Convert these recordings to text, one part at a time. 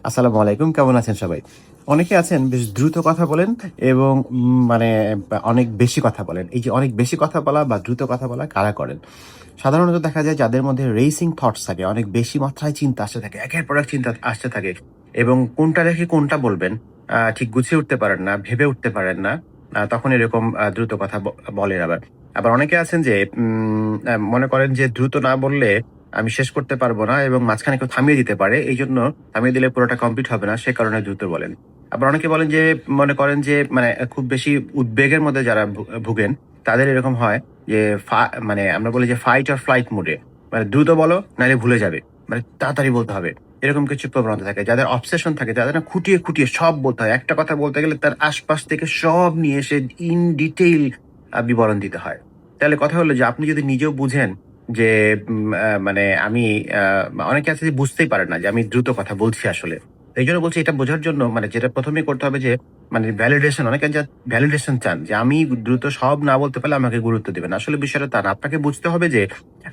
আসসালামু আলাইকুম। কেমন আছেন সবাই? অনেকে আছেন বেশ দ্রুত কথা বলেন এবং মানে অনেক বেশি কথা বলেন। এই যে অনেক বেশি কথা বলা বা দ্রুত কথা বলা কারা করেন? সাধারণত দেখা যায় যাদের মধ্যে রেসিং থটস থাকে, অনেক বেশি মাত্রায় চিন্তা আসতে থাকে। একের পর এক চিন্তা আসতে থাকে এবং কোনটা রেখে কোনটা বলবেন ঠিক গুছিয়ে উঠতে পারেন না, ভেবে উঠতে পারেন না। তখন এরকম দ্রুত কথা বলেন আবার। আবার অনেকে আছেন যে মনে করেন যে দ্রুত না বললে আমি শেষ করতে পারব না এবং মাঝখানে কেউ থামিয়ে দিতে পারে। এইজন্য থামিয়ে দিলে পুরোটা কমপ্লিট হবে না, সে কারণে দ্রুত বলেন। আবার অনেকে বলেন যে মনে করেন যে মানে খুব বেশি উদ্বেগের মধ্যে যারা ভুগেন, তাদের এরকম হয় যে মানে আমরা বলি যে ফাইট অর ফ্লাইট মোডে। মানে দ্রুত বলো নাইলে ভুলে যাবে। মানে তাড়াতাড়ি বলতে হবে। এরকম কিছু প্রবণতা থাকে। যাদের অবসেশন থাকে, যাদের না খুঁটিয়ে, খুঁটিয়ে সব বলতে হয়। একটা কথা বলতে গেলে তার আশপাশ থেকে সব নিয়ে এসে ইন ডিটেইল বিবরণ দিতে হয়। তাহলে কথা হলো যে আপনি যদি নিজেও বুঝেন যে মানে আমি আ অনেকে আছে যে বুঝতেই পারে না যে আমি দ্রুত কথা বলছি আসলে। এইজন্য বলছি এটা বোঝার জন্য মানে যেটা ১ম এই করতে হবে যে মানে ভ্যালিডেশন অনেকে ভ্যালিডেশন চান যে আমি দ্রুত সব না বলতে পারলে আমাকে গুরুত্ব দিবেন। আসলে বিষয়টা তা না। আপনাকে বুঝতে হবে যে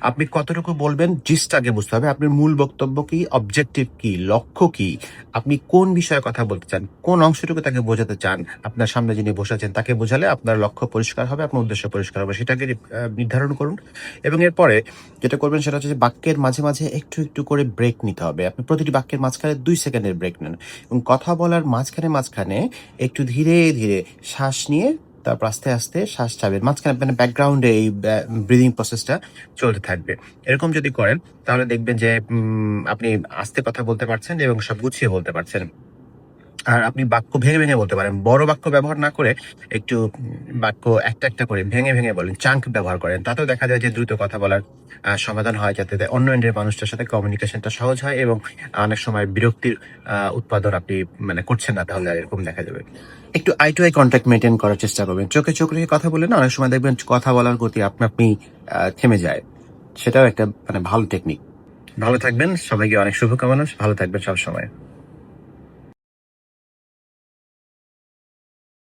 আপনি কতটুকু বলবেন জিস্ট আগে বুঝতে হবে। আপনার মূল বক্তব্য কি, অবজেক্টিভ কি, লক্ষ্য কি? আপনি কোন বিষয়ে কথা বলতে চান? কোন অংশটুকু তাকে বোঝাতে চান? আপনার সামনে যিনি বসে আছেন তাকে বোঝালে আপনার লক্ষ্য পরিষ্কার হবে, আপনার উদ্দেশ্য পরিষ্কার হবে। সেটাকে নির্ধারণ করুন এবং এরপরে যেটা করবেন সেটা হচ্ছে যে বাক্যের মাঝে, মাঝে একটু, একটু করে ব্রেক নিতে হবে। আপনি প্রতিটি বাক্যের মাঝখানে ২ সেকেন্ডের ব্রেক নেন এবং কথা বলার মাঝখানে, মাঝখানে একটু ধীরে, ধীরে শ্বাস নিয়ে তারপর আস্তে, আস্তে শ্বাস ছাড়বেন। মাঝখানে মানে ব্যাকগ্রাউন্ডে এই ব্রিথিং প্রসেসটা চলতে থাকবে। এরকম যদি করেন তাহলে দেখবেন যে আপনি আস্তে কথা বলতে পারছেন এবং সব গুছিয়ে বলতে পারছেন। আর আপনি বাক্য ভেঙে, ভেঙে বলতে পারেন। বড় বাক্য ব্যবহার না করে একটু বাক্য একটা, একটা করে ভেঙে, ভেঙে বলেন। চাঙ্ক ব্যবহার করেন। তাতেও দেখা যায় যে দ্রুত কথা বলার সমাধান হয় যাতে অন্য এন্ডের মানুষটার সাথে কমিউনিকেশনটা সহজ হয় এবং অনেক সময় বিরক্তির উৎপাদন আপনি মানে করছেন না তাহলে এরকম দেখা যাবে। একটু eye to eye contact maintain করার চেষ্টা করবেন। চোখে চোখ রেখে কথা বললে না অনেক সময় দেখবেন কথা বলার গতি আপনা আপনি থেমে যায়। সেটাও একটা মানে ভালো টেকনিক। ভালো থাকবেন। সবাইকে অনেক শুভকামনা। ভালো থাকবেন সবসময়।